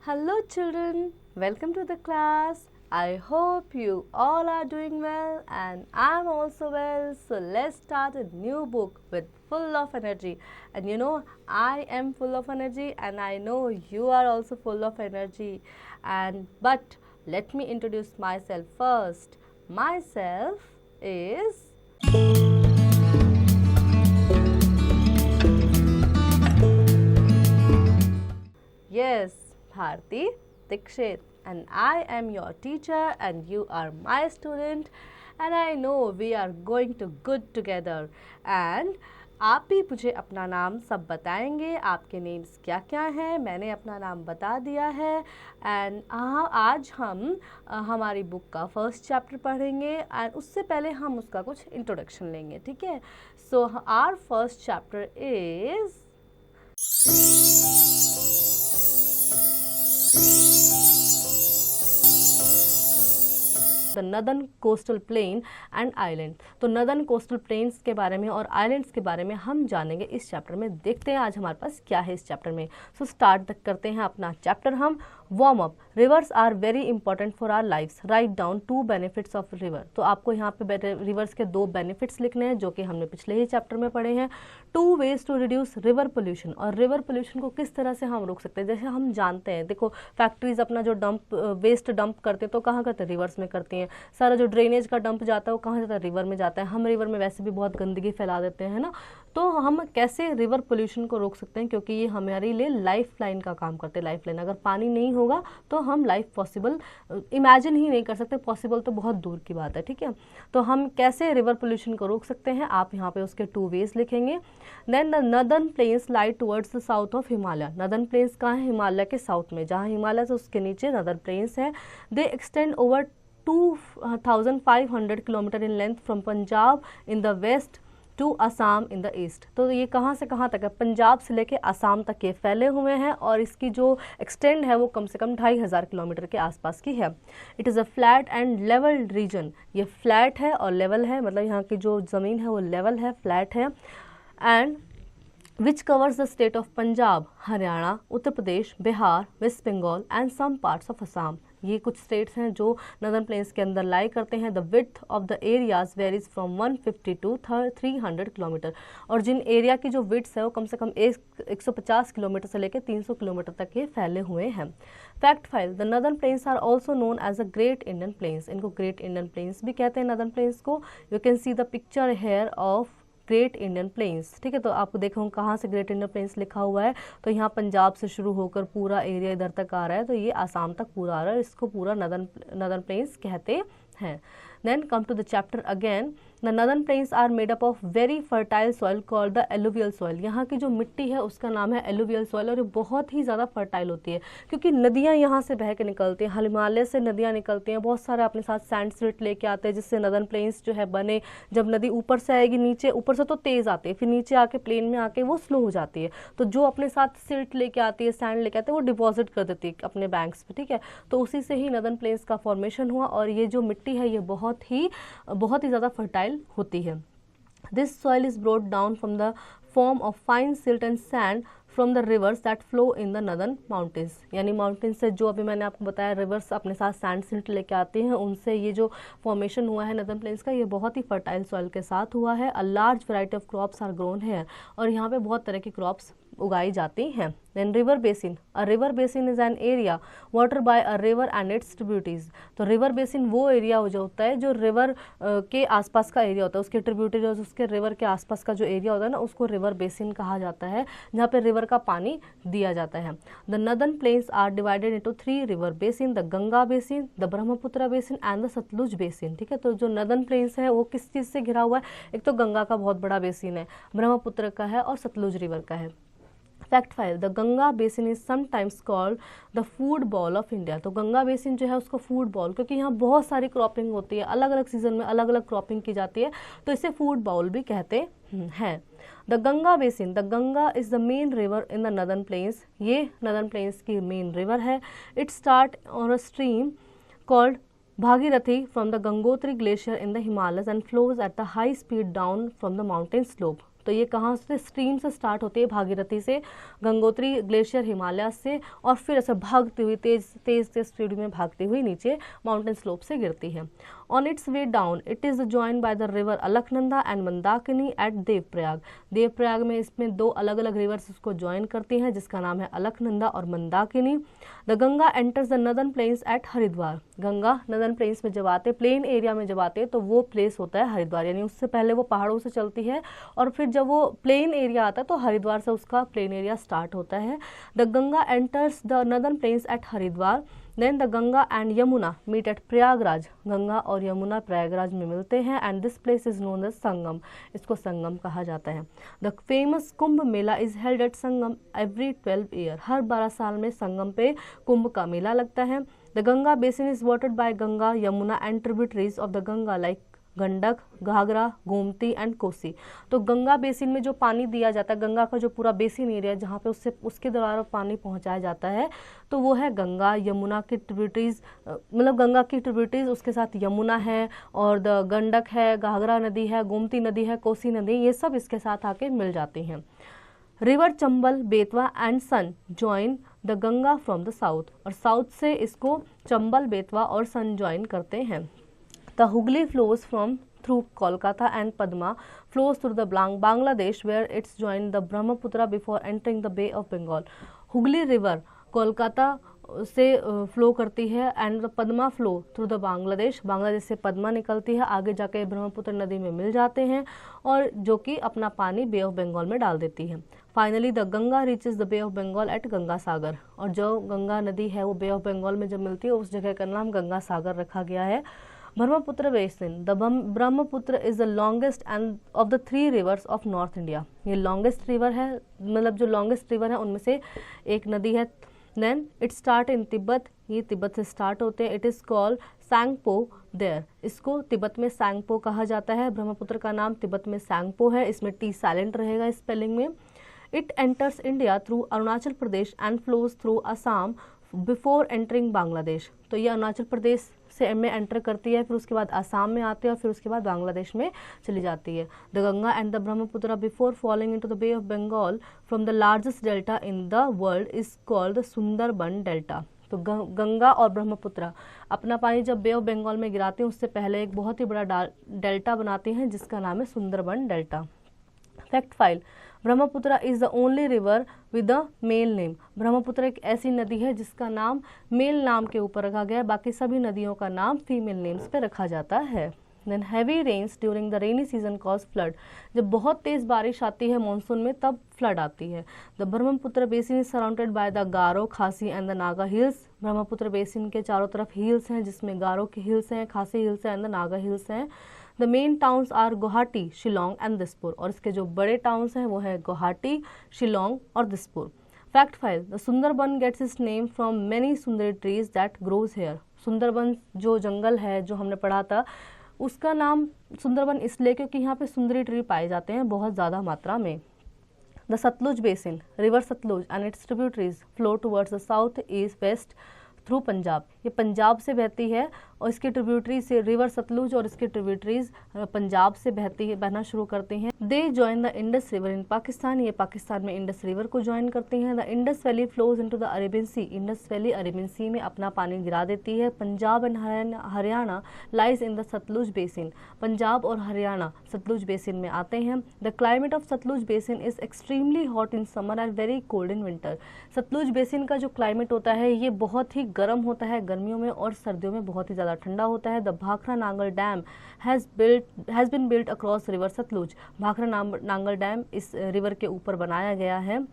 Hello children, welcome to the class. I hope you all are doing well and I'm also well. So let's start a new book with full of energy. And I am full of energy and I know you are also full of energy. But let me introduce myself first. Myself is Yes, Bharti Dikshit, and I am your teacher and you are my student and I know we are going to good together and आप भी मुझे अपना नाम सब बताएंगे, आपके names क्या क्या हैं। मैंने अपना नाम बता दिया है एंड आज हम हमारी बुक का फर्स्ट चैप्टर पढ़ेंगे एंड उससे पहले हम उसका कुछ इंट्रोडक्शन लेंगे, ठीक है। So our first chapter is the northern coastal plain and island. तो नदर्न कोस्टल प्लेन्स के बारे में और आइलैंड्स के बारे में हम जानेंगे इस चैप्टर में। देखते हैं आज हमारे पास क्या है इस चैप्टर में। सो स्टार्ट करते हैं अपना चैप्टर। हम warm up. Rivers are very important for our lifes. Write down 2 benefits of river. तो आपको यहाँ पे रिवर्स के 2 बेनिफिट्स लिखने हैं जो कि हमने पिछले ही चैप्टर में पढ़े हैं। 2 ways to reduce river pollution. और रिवर पोल्यूशन को किस तरह से हम रोक सकते हैं। जैसे हम जानते हैं, देखो फैक्ट्रीज अपना जो वेस्ट डंप करते हैं तो कहाँ करते हैं, रिवर्स में करती हैं। सारा जो ड्रेनेज का डंप जाता है वो कहाँ जाता है, रिवर में जाता है। हम रिवर में वैसे भी बहुत गंदगी फैला देते हैं ना। तो हम कैसे रिवर पोल्यूशन को रोक सकते हैं, क्योंकि ये हमारे लिए लाइफ लाइन का काम करते हैं। लाइफ लाइन, अगर पानी नहीं होगा तो हम लाइफ पॉसिबल इमेजिन ही नहीं कर सकते। पॉसिबल तो बहुत दूर की बात है, ठीक है। तो हम कैसे रिवर पोल्यूशन को रोक सकते हैं, आप यहाँ पे उसके 2 वेज लिखेंगे। Then the northern plains lie towards the south of Himalaya. Northern plains कहाँ है, हिमालय के साउथ में। जहाँ हिमालय से उसके नीचे नदर्न प्लेन्स है। They extend over 2500 kilometre in length from Punjab in the west to Assam in the east. तो ये कहाँ से कहाँ तक है, पंजाब से लेके असम तक ये फैले हुए हैं और इसकी जो एक्सटेंड है वो कम से कम 2500 किलोमीटर के आसपास की है। It is a flat and level region. ये फ्लैट है और लेवल है, मतलब यहाँ की जो ज़मीन है वो लेवल है, फ्लैट है। And which covers the state of Punjab, Haryana, Uttar Pradesh, Bihar, West Bengal and some parts of Assam। ये कुछ स्टेट्स हैं जो नदर्न प्लेन्स के अंदर लाई करते हैं। The width of the areas varies from 150 to 300 kilometre. और जिन एरिया की जो विड्थ है वो कम से कम 150 किलोमीटर से लेकर 300 किलोमीटर तक ये फैले हुए हैं। Fact file, the northern plains are also known as a great Indian plains. इनको ग्रेट इंडियन प्लेन्स भी कहते हैं नदर्न प्लेन्स को। You can see the picture here of great Indian plains, ठीक है। तो आपको देखो कहाँ से ग्रेट इंडियन प्लेन्स लिखा हुआ है, तो यहाँ पंजाब से शुरू होकर पूरा एरिया इधर तक आ रहा है, तो ये आसाम तक पूरा आ रहा है। इसको पूरा नदर्न प्लेन्स कहते हैं। Then come to the chapter again. The northern plains are made up of very fertile soil called the alluvial soil. यहाँ की जो मिट्टी है उसका नाम है एलुवियल सॉइल और ये बहुत ही ज़्यादा फर्टाइल होती है क्योंकि नदियाँ यहाँ से बह के निकलती हैं। हिमालय से नदियाँ निकलती हैं, बहुत सारे अपने साथ सैंड सिल्ट लेके आते हैं जिससे नदर्न प्लेन्स जो है बने। जब नदी ऊपर से आएगी, नीचे ऊपर से तो तेज़ आती है, फिर नीचे आके प्लेन में आके वो स्लो हो जाती है। तो जो अपने साथ सिल्ट लेके आती है, सैंड लेके आते हैं, वो डिपॉजिट कर देती है अपने बैंक्स पे, ठीक है। तो उसी से ही नदर्न प्लेन्स का फॉर्मेशन हुआ और ये जो मिट्टी है ये बहुत ही ज़्यादा फर्टाइल होती है। This soil is brought down from the form of fine silt and sand from the rivers that flow in the northern mountains। यानी माउंटेन से जो अभी मैंने आपको बताया रिवर्स अपने साथ सैंड सिल्ट लेके आते हैं, उनसे ये जो फॉर्मेशन हुआ है नदर्न प्लेन्स का ये बहुत ही फर्टाइल सॉइल के साथ हुआ है। A large variety of crops are grown है और यहाँ पे बहुत तरह की क्रॉप्स उगाई जाती हैं। Then river basin. A river basin is an area water by a river and its tributaries. तो रिवर बेसिन वो एरिया हो जो होता है जो रिवर के आसपास का एरिया होता है, उसके ट्रिब्यूटरी और उसके रिवर के आसपास का जो एरिया होता है ना उसको रिवर बेसिन कहा जाता है, जहाँ पे रिवर का पानी दिया जाता है। The northern plains are divided into 3 river basin, the Ganga basin, the Brahmaputra basin and the Sutlej basin, ठीक है। तो जो नदर्न प्लेन्स है वो किस चीज़ से घिरा हुआ है, एक तो गंगा का बहुत बड़ा बेसिन है, ब्रह्मपुत्र का है और सतलुज रिवर का है। Fact file, the Ganga basin is sometimes called the food ball of India. तो गंगा बेसिन जो है उसको फूड बॉल, क्योंकि यहाँ बहुत सारी क्रॉपिंग होती है, अलग अलग सीजन में अलग अलग क्रॉपिंग की जाती है, तो इसे फूड बॉल भी कहते हैं। The Ganga basin, the Ganga is the main river in the northern plains. ये नदर्न प्लेन्स की मेन रिवर है। It start on a stream called Bhagirathi from the Gangotri glacier in the Himalayas and flows at the high speed down from the mountain slope। तो ये कहाँ से, stream से start होती है, भागीरथी से, गंगोत्री ग्लेशियर हिमालय से, और फिर ऐसे भागती हुई तेज तेज तेज स्पीड में भागती हुई नीचे माउंटेन स्लोप से गिरती है। On its way down it is join by the river Alaknanda and Mandakini at Devprayag. Devprayag में इसमें दो अलग अलग रिवर्स इसको ज्वाइन करती हैं, जिसका नाम है अलकनंदा और Mandakini. The Ganga enters the northern plains at Haridwar. Ganga northern plains में जब आते, प्लेन एरिया में जब आते, तो वो प्लेस होता है हरिद्वार, यानी उससे पहले वो पहाड़ों से चलती है, और फिर जब वो प्लेन एरिया आता है तो हरिद्वार से उसका प्लेन एरिया स्टार्ट होता है। The Ganga enters the northern plains at Haridwar. Then the Ganga and Yamuna meet at Prayagraj. Ganga और यमुना प्रयागराज में मिलते हैं, and this place is known as Sangam. इसको संगम कहा जाता है। The famous Kumbh Mela is held at Sangam every 12 year. हर 12 साल में संगम पे कुंभ का मेला लगता है। The Ganga basin is watered by Ganga, Yamuna and tributaries of the Ganga like Gandak, Ghaghara, Gomti and Kosi. तो गंगा बेसिन में जो पानी दिया जाता है, गंगा का जो पूरा बेसिन एरिया जहाँ पे उसके द्वारा पानी पहुँचाया जाता है, तो वो है गंगा, यमुना की ट्रिब्यूटरीज, मतलब गंगा की ट्रिब्यूटरीज, उसके साथ यमुना है, और द गंडक है, घाघरा नदी है, गोमती नदी है, कोसी नदी, ये सब इसके साथ आके मिल जाती हैं। River Chambal, Betwa and Son join the Ganga from the south. और साउथ से इसको चंबल, बेतवा और सन ज्वाइन करते हैं। The Hooghly flows through Kolkata and Padma flows through the Bangladesh, where it's joined the Brahmaputra before entering the Bay of Bengal. Hooghly river Kolkata से flow करती है, and Padma flow through the Bangladesh. Bangladesh से पद्मा निकलती है, आगे जाके ब्रह्मपुत्र नदी में मिल जाते हैं, और जो कि अपना पानी बे ऑफ बंगाल में डाल देती है। Finally the Ganga reaches the bay of Bengal at Ganga Sagar. और जो गंगा नदी है वो बे ऑफ बंगाल में जब मिलती है, उस जगह का नाम गंगा सागर रखा गया है। Brahmaputra basin, the Brahmaputra is the longest end of the 3 reverse of north India. ये लॉन्गेस्ट रिवर है, मतलब जो लॉन्गेस्ट रिवर है उनमें से एक नदी है। Then it start in Tibet, ये तिब्बत से स्टार्ट होते हैं। It is called Tsangpo there, इसको तिब्बत में सैंगपो कहा जाता है। ब्रह्मपुत्र का नाम तिब्बत में सैंगपो है, इसमें टी साइलेंट रहेगा स्पेलिंग में। It enters India through Arunachal Pradesh and flows through Assam before entering Bangladesh. तो ये अरुणाचल प्रदेश से में एंटर करती है, फिर उसके बाद आसाम में आती है, और फिर उसके बाद बांग्लादेश में चली जाती है। The Ganga and the Brahmaputra before falling into the bay of Bengal from the largest delta in the world is called the Sundarban delta. तो गंगा और ब्रह्मपुत्र अपना पानी जब बे ऑफ बंगाल में गिराते हैं, उससे पहले एक बहुत ही बड़ा डेल्टा बनाते हैं, जिसका नाम है Sundarban delta. Fact file, Brahmaputra is the only river with the male name. Brahmaputra एक ऐसी नदी है जिसका नाम मेल नाम के ऊपर रखा गया है, बाकी सभी नदियों का नाम फीमेल नेम्स पे रखा जाता है। Then heavy rains during the rainy season cause flood. जब बहुत तेज बारिश आती है मानसून में, तब फ्लड आती है। The Brahmaputra basin is surrounded by the Garo, Khasi and the Naga hills. Brahmaputra basin के चारों तरफ हिल्स हैं, जिसमें गारो के हिल्स हैं, खासी हिल्स हैं एंड द नागा हिल्स हैं। The main towns are Guwahati, Shillong and Dispur. और इसके जो बड़े टाउन्स हैं वो है गुवाहाटी, शिलोंग और Dispur. Fact file, the Sundarban gets its name from many sundari trees that grows here. Sundarban जो जंगल है जो हमने पढ़ा था, उसका नाम सुंदरबन इसलिए क्योंकि यहाँ पे सुंदरी ट्री पाए जाते हैं बहुत ज़्यादा मात्रा में। The Sutlej basin, river Sutlej and its tributaries flow towards the south east west through Punjab. ये पंजाब से बहती है, और इसकी ट्रिब्यूटरी से रिवर सतलुज और इसकी ट्रिब्यूटरीज पंजाब से बहना शुरू करती हैं। They join the Indus river in Pakistan. ये पाकिस्तान में इंडस रिवर को ज्वाइन करती हैं। The Indus valley flows into the Arabian sea. Indus valley Arabian सी में अपना पानी गिरा देती है। Punjab and Haryana lies in the Sutlej basin. Punjab और हरियाणा सतलुज बेसिन में आते हैं। The climate of Sutlej basin is extremely hot in summer and very cold in winter. Sutlej basin का जो क्लाइमेट होता है ये बहुत ही गर्म होता है गर्मियों में, और सर्दियों में बहुत ही ज़्यादा ठंडा होता है। The Bhakra Nangal dam has been built across river Sutlej. Bhakra Nangal dam इस रिवर के ऊपर बनाया गया है।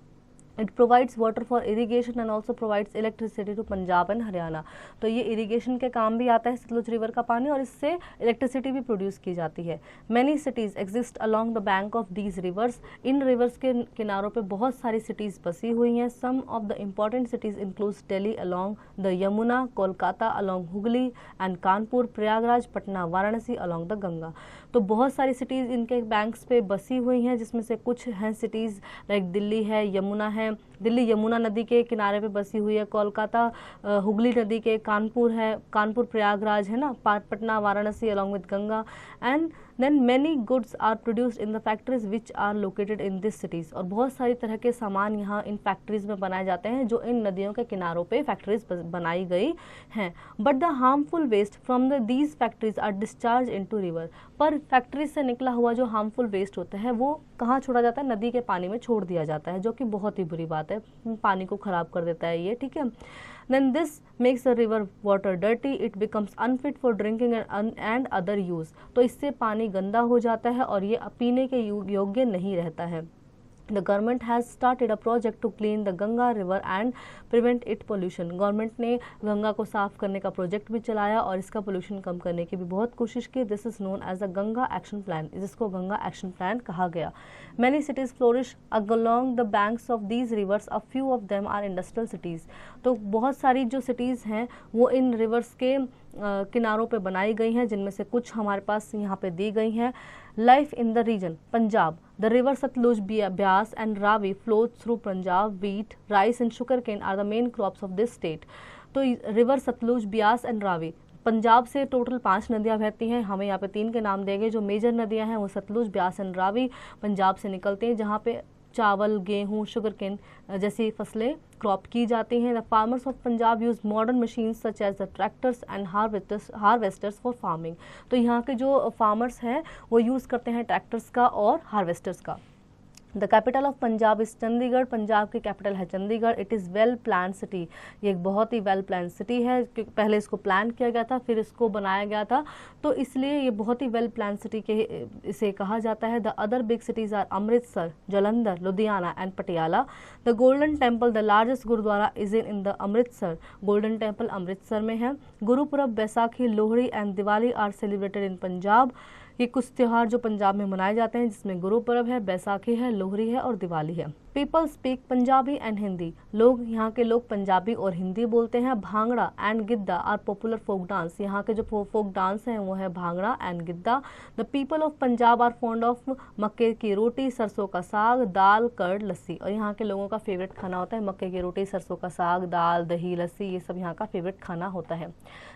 It provides water for irrigation and also provides electricity to Punjab and Haryana. तो ये इरीगेशन के काम भी आता है सतलुज रिवर का पानी, और इससे इलेक्ट्रिसिटी भी प्रोड्यूस की जाती है। Many cities exist along the bank of these rivers. इन रिवर्स के किनारों पे बहुत सारी सिटीज़ बसी हुई हैं। Some of the important cities includes Delhi along the Yamuna, Kolkata along Hooghly and Kanpur, Prayagraj, Patna, Varanasi along the Ganga. तो बहुत सारी सिटीज़ इनके बैंक्स पे बसी हुई हैं, जिसमें से कुछ हैं सिटीज़ लाइक दिल्ली है, यमुना है, दिल्ली यमुना नदी के किनारे पे बसी हुई है, कोलकाता हुगली नदी के, कानपुर है, कानपुर प्रयागराज है ना, Patna Varanasi along with Ganga, and then many goods are produced in the factories which are located in this cities, और बहुत सारी तरह के सामान यहाँ इन फैक्ट्रीज में बनाए जाते हैं जो इन नदियों के किनारों पे फैक्ट्रीज बनाई गई हैं। But the harmful waste from these factories are discharge into river, पर फैक्ट्रीज से निकला हुआ जो हार्मफुल वेस्ट होता है वो कहाँ छोड़ा जाता है, नदी के पानी में छोड़ दिया जाता है, जो कि बहुत ही बुरी बात है, पानी को खराब कर देता है ये, ठीक है। Then this makes the river water dirty, it becomes unfit for drinking and other use, तो इससे पानी गंदा हो जाता है और ये पीने के योग्य नहीं रहता है। The government has started a project to clean the Ganga river and prevent its pollution. Government ने गंगा को साफ करने का प्रोजेक्ट भी चलाया और इसका पोल्यूशन कम करने की भी बहुत कोशिश की। This is known as the Ganga action plan, जिसको गंगा एक्शन प्लान कहा गया। Many cities flourish along the banks of these rivers. A few of them are industrial cities. तो बहुत सारी जो सिटीज़ हैं वो इन रिवर्स के किनारों पे बनाई गई हैं, जिनमें से कुछ हमारे पास यहाँ पे दी गई हैं। Life in the region Punjab, the river Sutlej, Beas and Ravi flow through Punjab. Wheat, rice and sugar cane are the main crops of this state. तो रिवर सतलुज, ब्यास एंड रावी, पंजाब से टोटल 5 नदियाँ बहती हैं, हमें यहाँ पे 3 के नाम देंगे। जो मेजर नदियाँ हैं वो सतलुज, ब्यास एंड रावी पंजाब से निकलते हैं, जहाँ पे चावल, गेहूँ, शुगर केन जैसी फसलें क्रॉप की जाती हैं। The farmers of Punjab use modern machines such as the tractors and harvesters for farming. तो यहाँ के जो फार्मर्स हैं वो यूज़ करते हैं ट्रैक्टर्स का और हार्वेस्टर्स का। The capital of Punjab is Chandigarh, Punjab की कैपिटल है Chandigarh. It is well plan city, ये एक बहुत ही वेल प्लान सिटी है, क्योंकि पहले इसको प्लान किया गया था फिर इसको बनाया गया था, तो इसलिए ये बहुत ही वेल प्लान सिटी के इसे कहा जाता है। The other big cities are Amritsar, Jalandhar, Ludhiana and Patiala. The golden temple, the largest gurdwara is in the Amritsar, golden temple Amritsar में है। Gurpurab, Baisakhi, Lohri and Diwali are celebrated in Punjab. ये कुछ त्यौहार जो पंजाब में मनाए जाते हैं, जिसमें गुरुपर्व है, बैसाखी है, लोहड़ी है और दिवाली है। People speak Punjabi and Hindi, लोग यहाँ के लोग पंजाबी और हिंदी बोलते हैं। Bhangra and Giddha are popular folk dance, यहाँ के जो फोक डांस हैं वो है Bhangra and Giddha. The people of Punjab are fond of मक्के की रोटी, सरसों का साग, दाल, कर्ड, लस्सी, और यहाँ के लोगों का फेवरेट खाना होता है मक्के की रोटी, सरसों का साग, दाल, दही, लस्सी, ये सब यहाँ का फेवरेट खाना होता है।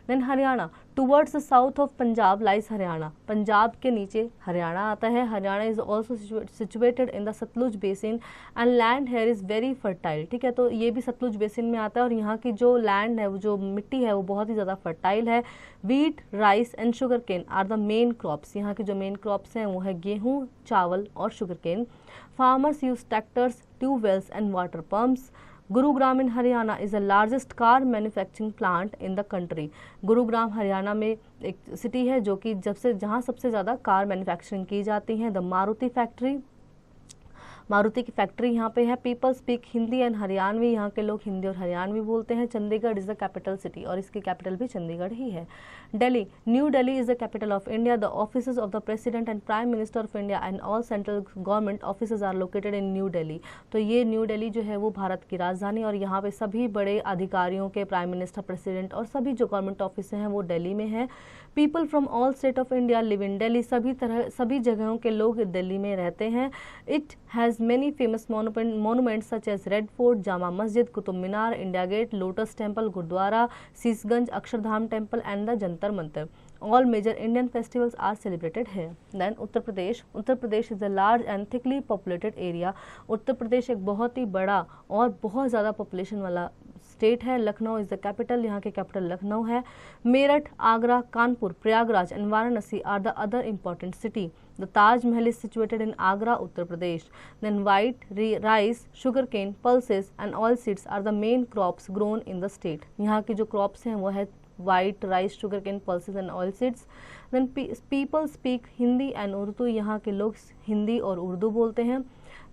Then Haryana, towards the south of Punjab lies Haryana, Punjab के नीचे हरियाणा आता है। Haryana is also situated in the Sutlej basin and land here is very fertile, ठीक है। तो ये भी सतलुज बेसिन में आता है और यहाँ की जो लैंड है, वो जो मिट्टी है वो बहुत ही ज़्यादा फर्टाइल है। Wheat, rice and sugar cane are the main crops, यहाँ के जो मेन क्रॉप्स हैं वो है गेहूँ, चावल और sugar cane. Farmers use tractors, tubewells and water pumps. Gurugram in Haryana is the largest car manufacturing plant in the country, Gurugram Haryana में एक सिटी है जो कि जहाँ सबसे ज़्यादा कार मैन्युफैक्चरिंग की जाती हैं। द मारुति फैक्ट्री, मारुति की फैक्ट्री यहाँ पे है। People speak Hindi and Haryanvi, यहाँ के लोग हिंदी और हरियाणवी बोलते हैं। Chandigarh is the capital city, और इसकी कैपिटल भी चंडीगढ़ ही है। Delhi, new Delhi is the capital of India. The offices of the president and prime minister of India and all central government offices are located in new Delhi. तो ये न्यू दिल्ली जो है वो भारत की राजधानी, और यहाँ पे सभी बड़े अधिकारियों के, प्राइम मिनिस्टर, प्रेसिडेंट और सभी जो गवर्नमेंट ऑफिस हैं वो दिल्ली में है। People from all state of India live in Delhi, सभी जगहों के लोग दिल्ली में रहते हैं। It has many famous monuments such as Red Fort, Jama Masjid, Qutub Minar, India Gate, Lotus Temple, Gurudwara, Sheeshganj, Akshardham Temple and the Jantar Mantar. All major Indian festivals are celebrated here. Then Uttar Pradesh is a large and thickly populated area. Uttar Pradesh एक बहुत ही बड़ा और बहुत ज़्यादा population वाला state है। Lucknow is the capital, यहाँ के कैपिटल लखनऊ है। Meerut, Agra, Kanpur, Prayagraj and Varanasi are the other important city. The Taj Mahal is situated in Agra, Uttar Pradesh. Then wheat, rice, sugar cane, pulses and oil seeds are the main crops grown in the state. यहाँ की जो crops हैं वो है wheat, rice, sugar cane, pulses and oil seeds. Then people speak Hindi and Urdu, यहाँ के लोग हिंदी और उर्दू बोलते हैं।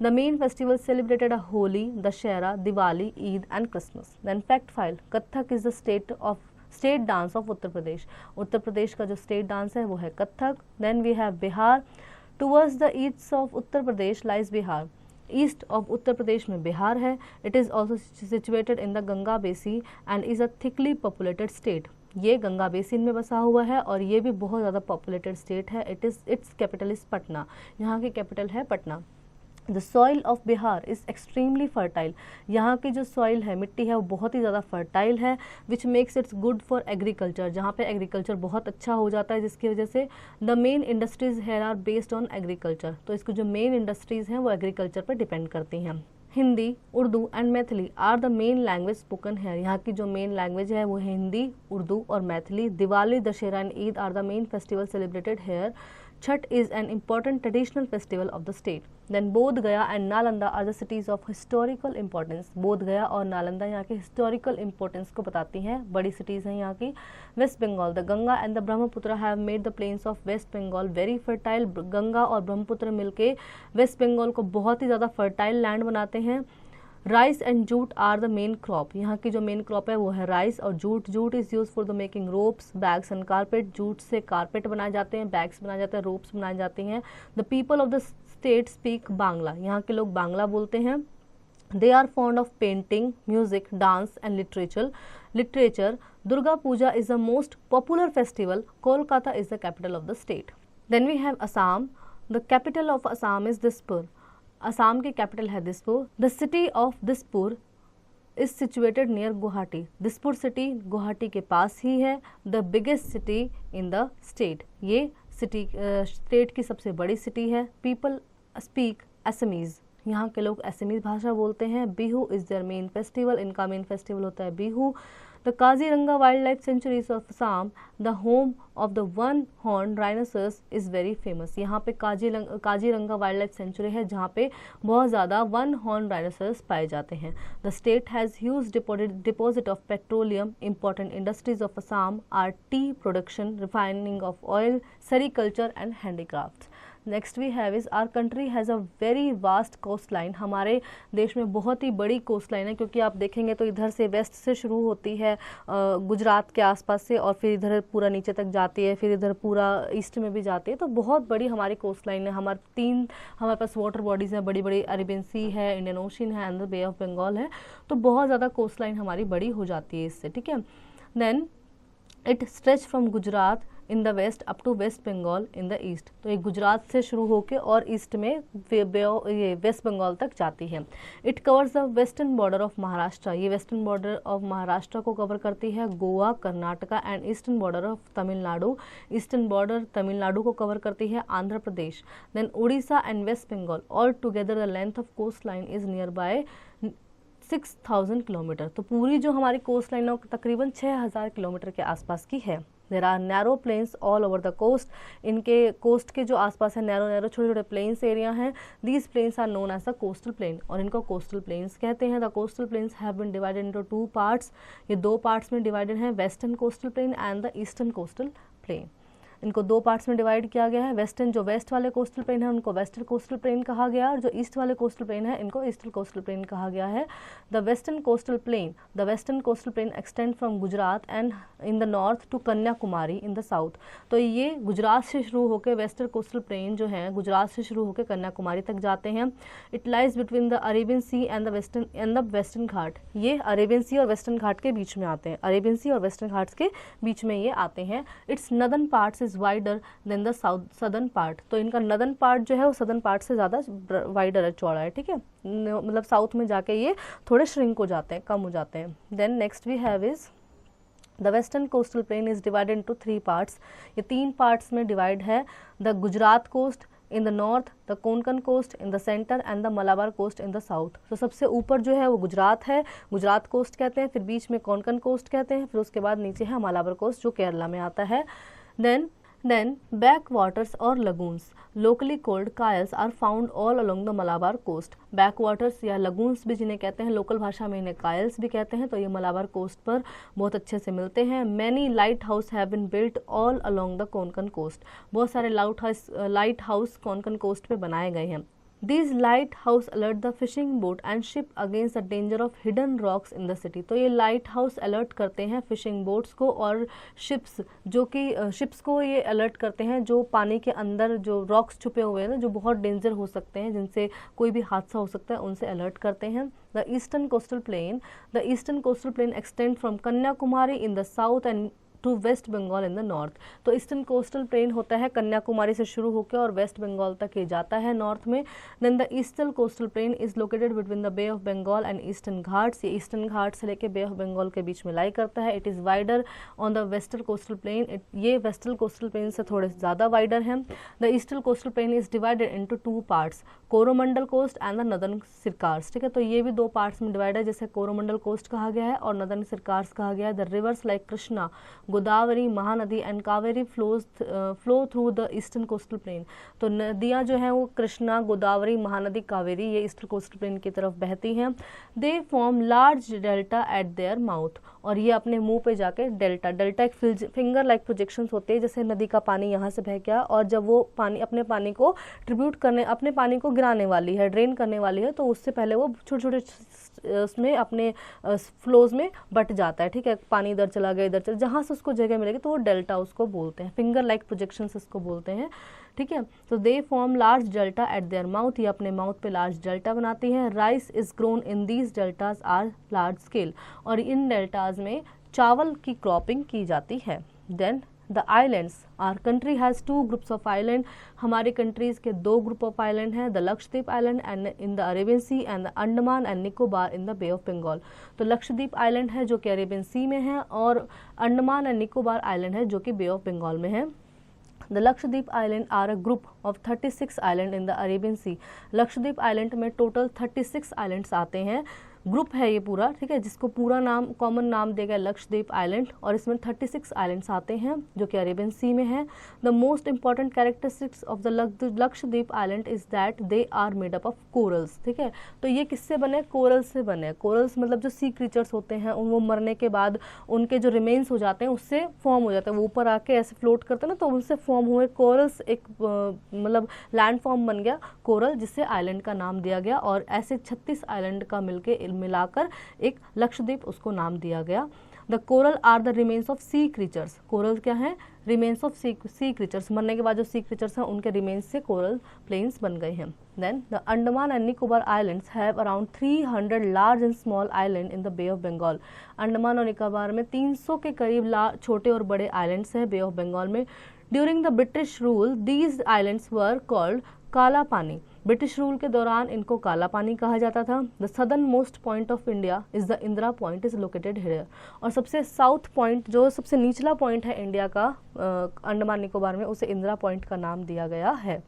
The main festivals celebrated are Holi, Dashera, Diwali, Eid and Christmas. Then fact file, Kathak is the state dance of Uttar Pradesh. Uttar Pradesh का जो state dance है वो है Kathak. Then we have Bihar. Towards the east of Uttar Pradesh lies Bihar. East of Uttar Pradesh में बिहार है। It is also situated in the Ganga Basin and is a thickly populated state. ये Ganga basin में बसा हुआ है और ये भी बहुत ज़्यादा पॉपुलेटेड स्टेट है। Its capital is पटना, यहाँ की कैपिटल है Patna. The soil of Bihar is extremely fertile, यहाँ की जो सॉइल है, मिट्टी है, वो बहुत ही ज़्यादा फर्टाइल है, which makes it's good for agriculture, जहाँ पे एग्रीकल्चर बहुत अच्छा हो जाता है, जिसकी वजह से the main industries here are based on agriculture, तो इसकी जो मेन इंडस्ट्रीज़ हैं वो एग्रीकल्चर पर डिपेंड करती हैं। Hindi, Urdu and Maithili are the main language spoken है, यहाँ की जो मेन लैंग्वेज है वो हिंदी, उर्दू और Maithili. Diwali, Dussehra and Eid are the main festival celebrated here. Chhat is an important traditional festival of the state. Then Bodh Gaya and Nalanda are the cities of historical importance. बोध गया और नालंदा यहाँ के historical importance को बताती हैं, बड़ी cities हैं यहाँ की। West Bengal, the Ganga and the Brahmaputra have made the plains of West Bengal very fertile. Ganga और ब्रह्मपुत्र मिलके वेस्ट बंगाल को बहुत ही ज़्यादा फर्टाइल लैंड बनाते हैं। Rice and jute are the main crop, यहाँ की जो मेन क्रॉप है वो है राइस और jute. Jute is use for the making ropes, bags and carpet, jute से कारपेट बनाए जाते हैं, बैग्स बनाए जाते हैं, रोप्स बनाई जाती हैं। The people of the state speak Bangla, यहाँ के लोग बांग्ला बोलते हैं। They are fond of painting, music, dance and literature. Durga Puja is the most popular festival. Kolkata is the capital of the state. Then we have Assam, the capital of Assam is Dispur, Assam की capital है Dispur. The city of Dispur is situated near Guwahati, Dispur city Guwahati के पास ही है। The biggest city in the state, ये city state की सबसे बड़ी सिटी है। पीपल स्पीक असमीज, यहाँ के लोग असमीज भाषा बोलते हैं। Bihu is their main festival, इनका मेन फेस्टिवल होता है Bihu. The Kaziranga wild life sanctuaries of Assam, the home of the one horn rhinoceros is very famous, यहाँ पे काजीरंगा वाइल्ड लाइफ सेंचुरी है जहाँ पे बहुत ज़्यादा वन हॉर्न राइनोसरस पाए जाते हैं। The state has huge deposit of petroleum. Important industries of Assam are tea production, refining of oil, sericulture and handicraft. Next we have is our country has a very vast coast line, हमारे देश में बहुत ही बड़ी coast line है, क्योंकि आप देखेंगे तो इधर से वेस्ट से शुरू होती है गुजरात के आसपास से, और फिर इधर पूरा नीचे तक जाती है, फिर इधर पूरा ईस्ट में भी जाती है, तो बहुत बड़ी हमारी कोस्ट लाइन है। हमारे पास वाटर बॉडीज़ हैं बड़ी बड़ी, अरेबियन सी है, इंडियन ओशन है, and the bay of Bengal है, तो बहुत ज़्यादा कोस्ट लाइन हमारी बड़ी हो जाती है इससे, ठीक है। Then it stretch from Gujarat in the west up to West Bengal in the east, तो ये गुजरात से शुरू होकर और ईस्ट में ये वेस्ट बंगाल तक जाती है। It covers the western border of Maharashtra, ये वेस्टर्न बॉर्डर ऑफ महाराष्ट्र को कवर करती है। Goa, Karnataka and eastern border of Tamil Nadu, eastern border Tamil Nadu को कवर करती है। Andhra Pradesh, then Orissa and West Bengal, all together the length of coast line is near by 6000 kilometre, तो पूरी जो हमारी कोस्ट लाइन है तकरीबन 6000 किलोमीटर के आसपास की है। There are narrow plains all over the coast, इनके कोस्ट के जो आसपास है नैरो छोटे छोटे प्लेन्स एरिया हैं। These plains are known as the coastal plain, और इनको कोस्टल प्लेन्स कहते हैं। The coastal plains have been divided into 2 parts, ये 2 पार्ट्स में डिवाइडेड हैं, western coastal plain and the eastern coastal plain. इनको 2 पार्ट्स में डिवाइड किया गया है। वेस्टर्न जो वेस्ट वाले कोस्टल प्लेन है उनको वेस्टर्न कोस्टल प्लेन कहा गया, और जो ईस्ट वाले कोस्टल प्लेन है इनको ईस्टर्न कोस्टल प्लेन कहा गया है। The western coastal plain extend from Gujarat and in the north to Kanyakumari in the south, तो ये गुजरात से शुरू होकर वेस्टर्न कोस्टल प्लेन जो है गुजरात से शुरू होकर कन्याकुमारी तक जाते हैं। It lies between the Arabian C and the western Ghat, ये अरेबियन सी और वेस्टर्न घाट के बीच में आते हैं, अरेबियन सी और वेस्टर्न घाट्स के बीच में ये आते हैं। It's northern parts wider than the southern part, तो इनका नदर्न पार्ट जो है वो सदर्न पार्ट से ज़्यादा वाइडर है, चौड़ा है, ठीक है, मतलब साउथ में जाके ये थोड़े श्रिंक हो जाते हैं, कम हो जाते हैं। Then next we have is the western coastal plain is divided into 3 parts, ये 3 पार्ट्स में डिवाइड है। The Gujarat coast in the north, the Konkan coast in the centre and the Malabar coast in the south, तो सबसे ऊपर जो है वो गुजरात है, गुजरात कोस्ट कहते हैं, फिर बीच में कोंकण कोस्ट कहते हैं, फिर उसके बाद नीचे है मलाबार कोस्ट जो केरला में आता है। Then backwaters or lagoons, locally called कायल्स are found all along the Malabar coast. Backwaters या lagoons भी जिन्हें कहते हैं, लोकल भाषा में इन्हें कायल्स भी कहते हैं, तो ये मलाबार कोस्ट पर बहुत अच्छे से मिलते हैं। Many lighthouse have been built all along the Konkan coast. बहुत सारे लाइट हाउस कोंकण कोस्ट पे बनाए गए हैं। These lighthouse alert the fishing boat and ship against the danger of hidden rocks in the city. तो ये लाइट हाउस अलर्ट करते हैं फिशिंग बोट्स को और शिप्स को ये अलर्ट करते हैं जो पानी के अंदर जो रॉक्स छुपे हुए हैं ना, जो बहुत डेंजर हो सकते हैं, जिनसे कोई भी हादसा हो सकता है, उनसे अलर्ट करते हैं। The eastern coastal plain extend from Kanyakumari in the south and to West Bengal in the north. तो ईस्टर्न कोस्टल प्लेन होता है कन्याकुमारी से शुरू होकर और वेस्ट बंगाल तक ये जाता है नॉर्थ में। Then the eastern coastal plain is located between the bay of Bengal and Eastern Ghats. ये ईस्टर्न घाट से लेकर बे ऑफ बंगाल के बीच में लाई करता है। It is wider on the western coastal plain. ये वेस्टर्न कोस्टल प्लेन से थोड़े ज़्यादा वाइडर है। The eastern coastal plain is divided into two parts, Coromandel coast and the northern Circars. ठीक है, तो ये भी दो पार्ट्स में डिवाइड है, जैसे कोरोमंडल कोस्ट कहा गया है और नदर्न सिरकार्स कहा गया है। The reverse like Krishna, Godavari, Mahanadi and Kaveri flow through the eastern coastal plane. तो नदियाँ जो हैं वो कृष्णा, गोदावरी, महानदी, कावेरी ये ईस्टर्न कोस्टल प्लेन की तरफ बहती हैं। दे form large delta at their mouth, और ये अपने मुंह पे जाके डेल्टा एक फिंगर लाइक प्रोजेक्शंस होते हैं, जैसे नदी का पानी यहाँ से बह गया और जब वो पानी अपने पानी को ट्रिब्यूट करने, अपने पानी को गिराने वाली है, ड्रेन करने वाली है, तो उससे पहले वो छोटे छोटे उसमें अपने फ्लोज में बट जाता है। ठीक है, पानी इधर चला गया, इधर चला, जहाँ से उसको जगह मिलेगी तो वो डेल्टा उसको बोलते हैं, फिंगर लाइक प्रोजेक्शंस इसको बोलते हैं। ठीक है, तो they form large delta at their mouth, ये अपने माउथ पे लार्ज डेल्टा बनाती हैं। Rice is grown in these deltas are large scale, और इन डेल्टाज में चावल की क्रॉपिंग की जाती है। Then the islands, our country has two groups of island, हमारी कंट्रीज के दो ग्रुप ऑफ आइलैंड हैं, the Lakshadweep island and in the Arabian C and the Andaman and Nicobar in the bay of Bengal. तो लक्षद्वीप आइलैंड है जो कि अरेबियन सी में है, और अंडमान एंड निकोबार आइलैंड है जो कि बे ऑफ बंगाल में है। The Lakshadweep island are a group of 36 island in the Arabian Sea. Lakshadweep island में टोटल 36 आइलैंड्स आते हैं, ग्रुप है ये पूरा। ठीक है, जिसको पूरा नाम, कॉमन नाम दिया गया लक्षद्वीप आइलैंड, और इसमें 36 आइलैंड्स आते हैं जो कि अरेबियन सी में है। The most important characteristics of the Lakshadweep island is that they are made up of corals. ठीक है, तो ये किससे बने? कोरल से बने। कोरल्स मतलब जो सी क्रीचर्स होते हैं, वो मरने के बाद उनके जो रिमेन्स हो जाते हैं उससे फॉर्म हो जाते हैं, वो ऊपर आके ऐसे फ्लोट करते हैं ना, तो उनसे फॉर्म हुए कोरल्स, एक मतलब लैंड फॉर्म बन गया कोरल, जिससे आइलैंड का नाम दिया गया। और ऐसे 36 आइलैंड का मिलाकर एक लक्षद्वीप उसको नाम दिया गया। The coral are the remains of sea creatures. Coral क्या है? रिमेन्स ऑफ सी क्रीचर्स, मरने के बाद जो सी क्रीचर्स हैं उनके रिमेन्स से कोरल प्लेन्स बन गए हैं। Then the Andaman and Nicobar islands have around 300 large and small island in the bay of Bengal. Andaman और निकोबार में 300 के करीब छोटे और बड़े आइलैंड्स हैं बे ऑफ बंगाल में। During the British rule these islands were called काला पानी। ब्रिटिश रूल के दौरान इनको काला पानी कहा जाता था। The southern most point of India is the Indira point is located here. और सबसे साउथ पॉइंट, जो सबसे निचला पॉइंट है इंडिया का अंडमान निकोबार में, उसे इंदिरा पॉइंट का नाम दिया गया है।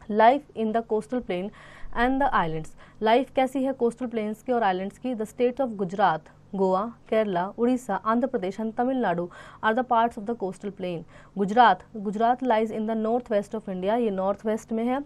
Life in the coastal plain and the islands. Life कैसी है कोस्टल प्लेन्स की और आइलैंड्स की? The state of Gujarat, Goa, Kerala, Orissa, Andhra Pradesh and Tamil Nadu are the parts of the coastal plain. Gujarat lies in the north west of India, ये नॉर्थ वेस्ट में है।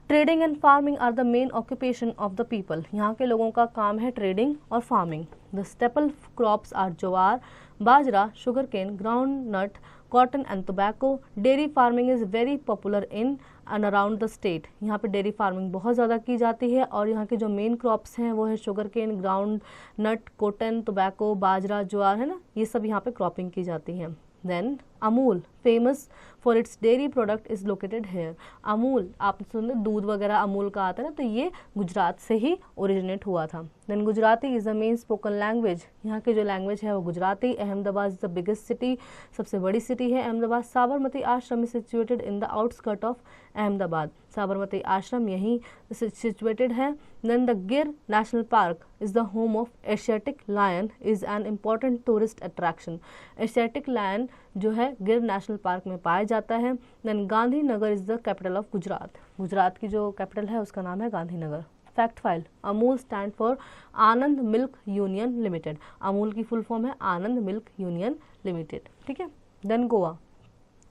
Trading and farming are the main occupation of the people. यहाँ के लोगों का काम है ट्रेडिंग और farming. The staple crops are jowar, bajra, sugar cane, ground nut, cotton and tobacco. Dairy farming is very popular in and around the state. यहाँ पे dairy farming बहुत ज़्यादा की जाती है, और यहाँ के जो मेन क्रॉप्स हैं वो है शुगर केन, ग्राउंड नट, कॉटन, टोबैको, बाजरा, ज्वार, है ना, ये सब यहाँ पे क्रॉपिंग की जाती है। Then Amul, famous for its dairy product, is located here. Amul, आप सुनते दूध वगैरह अमूल का आता है ना, तो ये गुजरात से ही ओरिजिनेट हुआ था। Then Gujarati is the main spoken language. यहाँ की जो लैंग्वेज है वो Gujarati. Ahmedabad is the biggest city, सबसे बड़ी सिटी है Ahmedabad. Sabarmati Ashram is situated in the outskirt of Ahmedabad. Sabarmati Ashram यहीं सिचुएटेड है। Then the Gir National Park is the home of Asiatic lion, is an important tourist attraction. Asiatic lion जो है गिर नेशनल पार्क में पाया जाता है। Then Gandhinagar is the capital of Gujarat. Gujarat की जो कैपिटल है उसका नाम है Gandhinagar. Fact file, Amul stand for Anand milk union limited. Amul की फुल फॉर्म है आनंद मिल्क यूनियन लिमिटेड। ठीक है। Then Goa,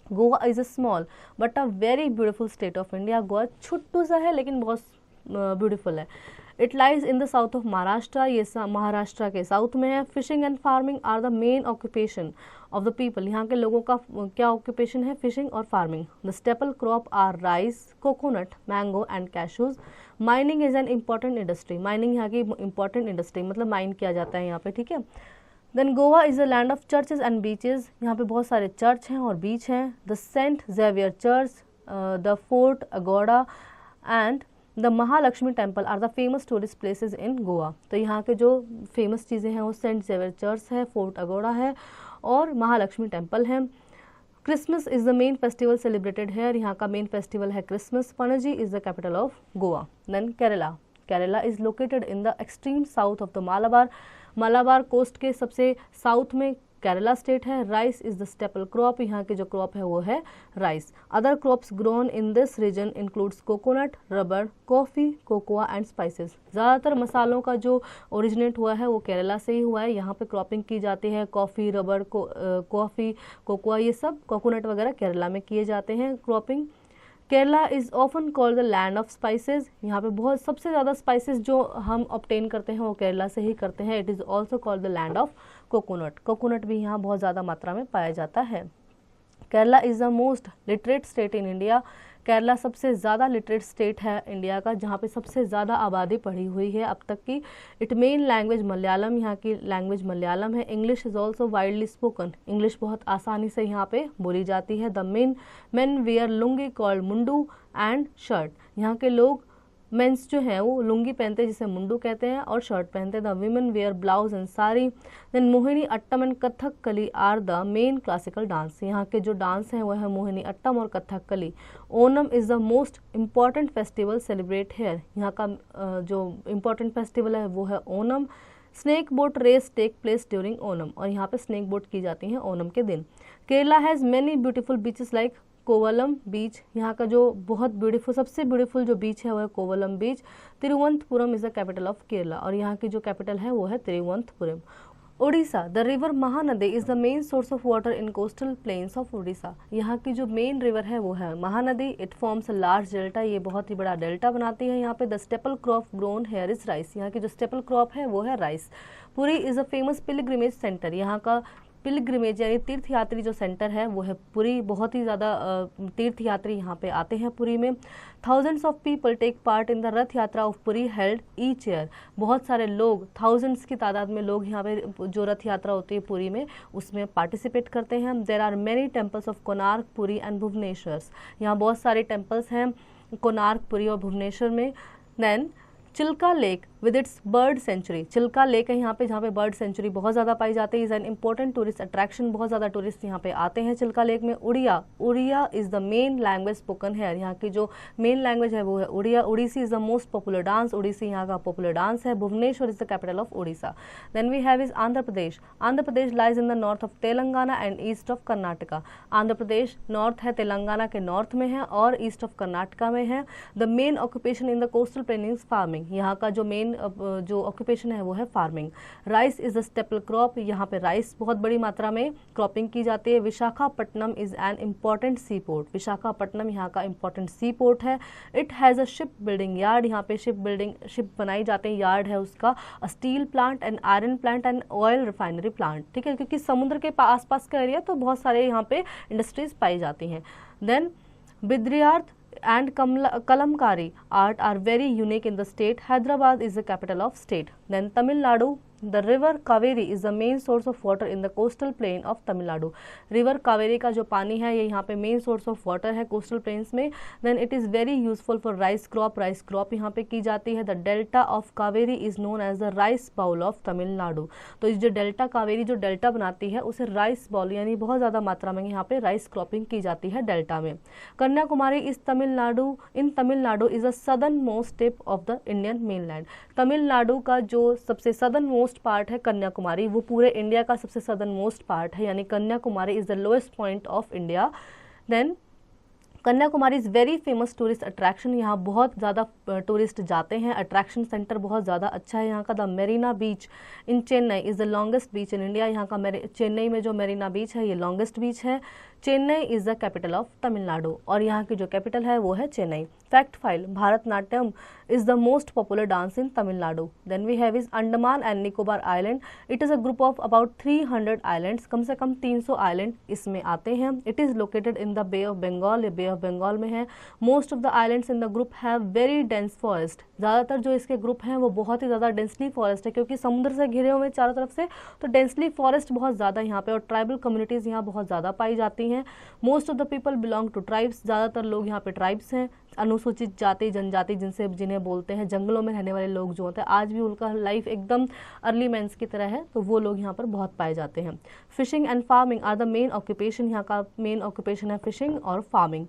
Goa is a small but a very beautiful state of India. Goa छोटू सा है लेकिन बहुत ब्यूटीफुल है। It lies in the south of Maharashtra, ये महाराष्ट्र के साउथ में है। Fishing and farming are the main occupation of the people. यहाँ के लोगों का क्या ऑक्यूपेशन है? फिशिंग और farming. The staple crop are rice, coconut, mango and cashews. Mining is an important industry. Mining यहाँ की इम्पॉर्टेंट इंडस्ट्री, मतलब माइन किया जाता है यहाँ पे। ठीक है। Then Goa is a land of churches and beaches. यहाँ पे बहुत सारे चर्च हैं और बीच हैं। The Saint Xavier Church, the Fort Aguada and the Mahalakshmi Temple are the famous tourist places in Goa. तो यहाँ के जो फेमस चीज़ें हैं वो सेंट जेवियर चर्च है, फोर्ट अगोड़ा है और महालक्ष्मी टेम्पल है। Christmas is the main festival celebrated है, यहाँ का मेन फेस्टिवल है Christmas. Panaji is the capital of Goa. Then Kerala, Kerala is located in the extreme south of the Malabar coast के सबसे साउथ में केरला स्टेट है। Rice is the staple crop, यहाँ की जो क्रॉप है वो है rice. Other crops grown in this region includes coconut, rubber, coffee, cocoa and spices. ज़्यादातर मसालों का जो ओरिजिनेट हुआ है वो केरला से ही हुआ है। यहाँ पे क्रॉपिंग की जाती है, कॉफ़ी, रबर, कॉफ़ी, कोकोआ, ये सब, कोकोनट वगैरह केरला में किए जाते हैं cropping. Kerala is often called the land of spices, यहाँ पे बहुत सबसे ज़्यादा स्पाइसेस जो हम ऑब्टेन करते हैं वो केरला से ही करते हैं। It is also called the land of coconut, coconut भी यहाँ बहुत ज़्यादा मात्रा में पाया जाता है। Kerala is the most literate state in India, Kerala सबसे ज़्यादा लिटरेट स्टेट है इंडिया का, जहाँ पे सबसे ज़्यादा आबादी पढ़ी हुई है अब तक की। इट मेन लैंग्वेज मलयालम, यहाँ की लैंग्वेज मलयालम है। English is also widely spoken, English बहुत आसानी से यहाँ पे बोली जाती है। The men wear lungi called mundu and shirt, यहाँ के लोग मेंस जो है वो लुंगी पहनते हैं जिसे मुंडू कहते हैं, और शर्ट पहनते हैं। The women wear blouse and sari. Then Mohiniyattam and Kathakali are the main classical dance, यहाँ के जो डांस हैं वो है मोहिनी अट्टम और Kathakali. Onam is the most important festival celebrate here, यहाँ का जो इम्पॉर्टेंट फेस्टिवल है वो है Onam. Snake boat race take place during Onam, और यहाँ पे स्नेक बोट की जाती हैं ओनम के दिन। Kerala has many beautiful beaches like Kovalam beach, यहाँ का जो बहुत ब्यूटीफुल, सबसे ब्यूटीफुल जो बीच है वो है Kovalam beach. Thiruvananthapuram is the capital of Kerala, और यहाँ की जो कैपिटल है वो है Thiruvananthapuram. Odisha, the river Mahanadi is the main source of water in coastal plains of Odisha, यहाँ की जो मेन रिवर है वो है Mahanadi. It forms a large delta, ये बहुत ही बड़ा डेल्टा बनाती है यहाँ पे। The staple crop grown here is rice, यहाँ की जो स्टेपल क्रॉप है वो है rice. Puri is a famous pilgrimage centre, यहाँ का पिलग्रिमेज यानी तीर्थयात्री जो सेंटर है वो है पुरी, बहुत ही ज़्यादा तीर्थयात्री यहाँ पे आते हैं पुरी में। Thousands of people take part in the Rath Yatra of Puri held each year, बहुत सारे लोग, थाउजेंड्स की तादाद में लोग यहाँ पे जो रथ यात्रा होती है पुरी में उसमें पार्टिसिपेट करते हैं। There are many temples of Konark, Puri and Bhubaneswar, यहाँ बहुत सारे टेम्पल्स हैं कोणार्क, पुरी और भुवनेश्वर में। Then Chilka lake with its bird sanctuary, Chilka lake है यहाँ पे जहाँ पे बर्ड सेंचुरी बहुत ज़्यादा पाई जाती है। Is an important tourist attraction, बहुत ज़्यादा टूरिस्ट यहाँ पे आते हैं चिल्का लेक में। Oriya, Oriya is the main language spoken है, यहाँ की जो मेन लैंग्वेज है वो है Oriya. Odissi is the most popular dance, Odissi यहाँ का पॉपुलर डांस है। Bhubaneswar is the capital of Orissa. Then we have is Andhra Pradesh, Andhra Pradesh lies in the north of Telangana and east of Karnataka, Andhra Pradesh north है, तेलंगाना के नॉर्थ में है और ईस्ट ऑफ कर्नाटका में है। The main occupation in the coastal plain is farming, यहाँ का जो मेन जो ऑक्यूपेशन है वो है farming. Rice is the staple crop, यहाँ पे राइस बहुत बड़ी मात्रा में क्रॉपिंग की जाती है। Visakhapatnam is an important sea port, Visakhapatnam यहाँ का इम्पॉर्टेंट सी पोर्ट है। It has a ship building yard, यहाँ पे शिप बनाई जाते हैं, यार्ड है उसका। Steel plant and iron plant and oil refinery plant, ठीक है, क्योंकि समुद्र के आसपास का एरिया तो बहुत सारे यहाँ पे इंडस्ट्रीज पाई जाती हैं। Then Bidri art and Kalamkari art are very unique in the state. Hyderabad is the capital of state. Then Tamil Nadu, the river Kaveri is the main source of water in the coastal plain of Tamil Nadu. River Kaveri का जो पानी है ये यहाँ पे main source of water है coastal plains में. Then it is very useful for rice crop यहाँ पे की जाती है. The delta of Kaveri is known as the rice bowl of Tamil Nadu. तो इस जो डेल्टा कावेरी जो डेल्टा बनाती है उसे राइस बाउल यानी बहुत ज़्यादा मात्रा में यहाँ पे राइस क्रॉपिंग की जाती है डेल्टा में. कन्याकुमारी इस Tamil Nadu is a southern most tip of the Indian mainland. Tamil Nadu का जो सबसे सदर्न मोस्ट पार्ट है कन्याकुमारी, वो पूरे इंडिया का सबसे सदर्न मोस्ट पार्ट है, यानी Kanyakumari is the lowest point of India. Then Kanyakumari is very famous tourist attraction, यहाँ बहुत ज़्यादा टूरिस्ट जाते हैं. अट्रैक्शन सेंटर बहुत ज़्यादा अच्छा है यहाँ का. The Mirena beach in Chennai is the longest beach in India. यहाँ का चेन्नई में जो मेरीना बीच है ये लॉन्गेस्ट बीच है. Chennai is the capital of Tamil Nadu और यहाँ की जो कैपिटल है वो है Chennai. Fact file, Bharatanatyam is the most popular dance in Tamil Nadu. Then we have is Andaman and Nicobar island. It is a group of about 300 islands, कम से कम 300 आइलैंड इसमें आते हैं. It is located in the bay of Bengal, ये बे ऑफ बंगाल में है. Most of the islands in the group have very dense forest. ज़्यादातर जो इसके ग्रुप हैं वो बहुत ही ज़्यादा डेंसली फॉरेस्ट है, क्योंकि समुद्र से घिरे हुए चारों तरफ से, तो डेंसली फॉरेस्ट बहुत ज़्यादा यहाँ पे. और ट्राइबल कम्युनिटीज़ यहाँ बहुत ज़्यादा पाई जाती हैं. Most of the people belong to tribes, ज़्यादातर लोग यहाँ पे ट्राइब्स हैं. अनुसूचित जाति जनजाति जिन्हें बोलते हैं, जंगलों में रहने वाले लोग जो होते हैं, आज भी उनका लाइफ एकदम अर्ली मैंस की तरह है, तो वो लोग यहाँ पर बहुत पाए जाते हैं। Fishing and farming are the main occupation, यहाँ का मेन ऑक्यूपेशन है फिशिंग और farming.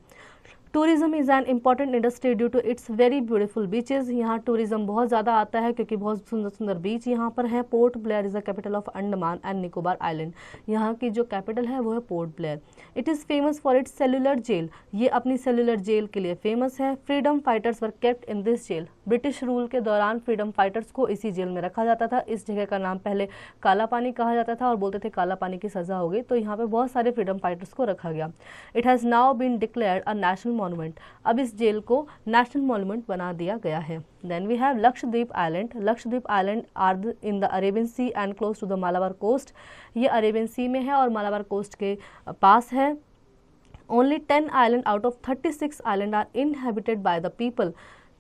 Tourism is an important industry due to its very beautiful beaches, यहाँ टूरिज्म बहुत ज़्यादा आता है क्योंकि बहुत सुंदर सुंदर बीच यहाँ पर है। Port Blair is the capital of Andaman and Nicobar island, यहाँ की जो कैपिटल है वो है Port Blair. It is famous for its cellular jail, ये अपनी सेलुलर जेल के लिए फेमस है। Freedom fighters were kept in this jail, British rule के दौरान फ्रीडम फाइटर्स को इसी जेल में रखा जाता था। इस जगह का नाम पहले काला पानी कहा जाता था और बोलते थे काला पानी की सज़ा हो गई, तो यहाँ पे बहुत सारे फ्रीडम फाइटर्स को रखा गया। It has now been declared a national monument, अब इस जेल को नेशनल मॉन्यूमेंट बना दिया गया है। Then we have Lakshadweep island, Lakshadweep island are in the Arabian C and close to the Malabar coast, ये अरेबियन सी में है और मालाबार कोस्ट के पास है। Only 10 island out of 36 island are inhabited by the people,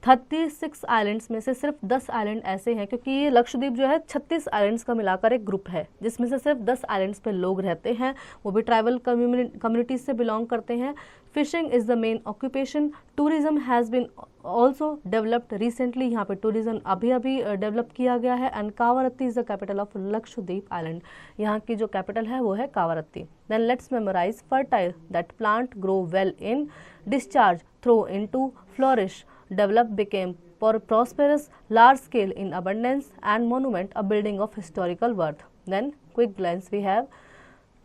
36 islands में से सिर्फ 10 आइलैंड ऐसे हैं, क्योंकि ये लक्षद्वीप जो है 36 आइलैंड्स का मिलाकर एक ग्रुप है जिसमें से सिर्फ 10 आइलैंड्स पे लोग रहते हैं, वो भी ट्राइबल कम्युनिटीज से बिलोंग करते हैं। Fishing is the main occupation, tourism has been also developed recently, यहाँ पे टूरिज्म अभी डेवलप किया गया है। And Kavaratti is the capital of Lakshadweep island, यहाँ की जो कैपिटल है वो है Kavaratti. Then let's memorise fertile, that plant grow well in, discharge, throw into, flourish, develop, became prosperous, large scale in abundance, and monument, a building of historical worth. Then quick glance we have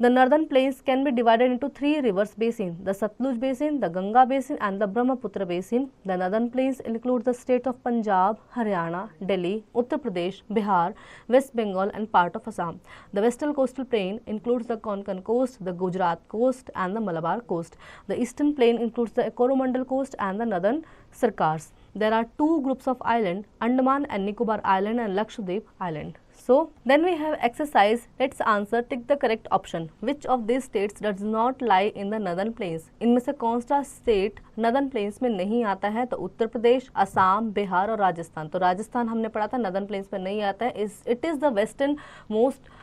the northern plains can be divided into 3 rivers basin, the Satluj basin, the Ganga basin, and the Brahmaputra basin. The northern plains include the state of Punjab, Haryana, Delhi, Uttar Pradesh, Bihar, West Bengal, and part of Assam. The western coastal plain includes the Konkan coast, the Gujarat coast, and the Malabar coast. The eastern plain includes the Coromandel coast and the northern Sarkars. There are 2 groups of island, Andaman and Nicobar Island and Lakshadweep Island. So then we have exercise, let's answer, tick the correct option. Which of these states does not lie in the northern plains? इनमें से कौन सा state northern plains में नहीं आता है? तो उत्तर प्रदेश, असम, बिहार और राजस्थान। तो राजस्थान हमने पढ़ा था नदर्न प्लेन्स में नहीं आता है, it is the western most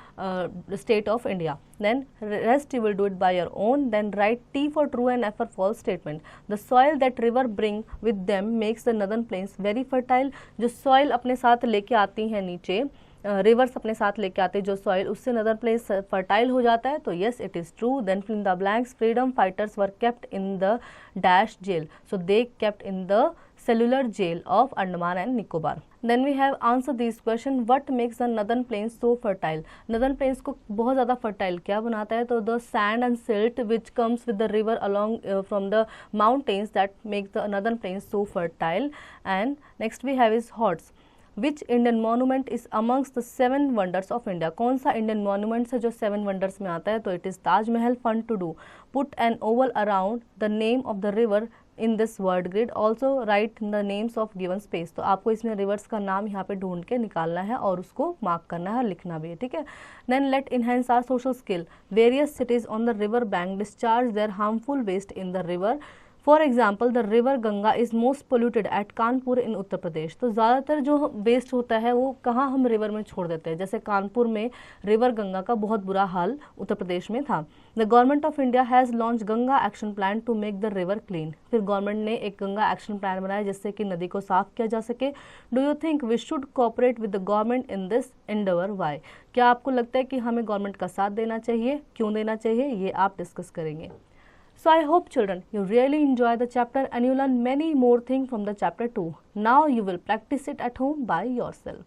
state of India. Then rest you will do it by your own. Then write T for true and F for false statement. The soil that river bring with them makes the northern plains very fertile. जो soil अपने साथ लेके आती हैं नीचे, reverse अपने साथ लेके आते हैं जो सॉइल, उससे नदर प्लेस फर्टाइल हो जाता है। तो yes it is true. Then fill in the blanks, freedom fighters were kept in the dash jail, so they kept in the cellular jail of Andaman and Nicobar. Then we have answer this question, what makes the northern plains so fertile? Northern plains को बहुत ज़्यादा fertile क्या बनाता है? तो the sand and silt which comes with the river along from the mountains that make the northern plains so fertile. And next we have is HOTS, which Indian monument is amongst the 7 wonders of India? कौन सा Indian monuments है जो 7 wonders में आता है? तो it is Taj Mahal. Fun to do, put an Oval around the name of the river in this word grid, also right the names of given space. तो आपको इसमें रिवर्स का नाम यहाँ पे ढूंढ के निकालना है और उसको मार्क करना है और लिखना भी है, ठीक है। Then let enhance our social skill, various cities on the river bank discharge their harmful waste in the river. For example the river Ganga is most polluted at Kanpur in Uttar Pradesh. तो ज़्यादातर जो वेस्ट होता है वो कहाँ हम रिवर में छोड़ देते हैं, जैसे कानपुर में रिवर गंगा का बहुत बुरा हाल उत्तर प्रदेश में था। The government of India has launch Ganga action plan to make the river clean. फिर गवर्नमेंट ने एक गंगा एक्शन प्लान बनाया जिससे कि नदी को साफ किया जा सके। Do you think we should cooperate with the government in this endeavour? Why? क्या आपको लगता है कि हमें गवर्नमेंट का साथ देना चाहिए, क्यों देना चाहिए, ये आप डिस्कस करेंगे। So I hope children you really enjoy the chapter and you learn many more things from the chapter 2. Now you will practice it at home by yourself.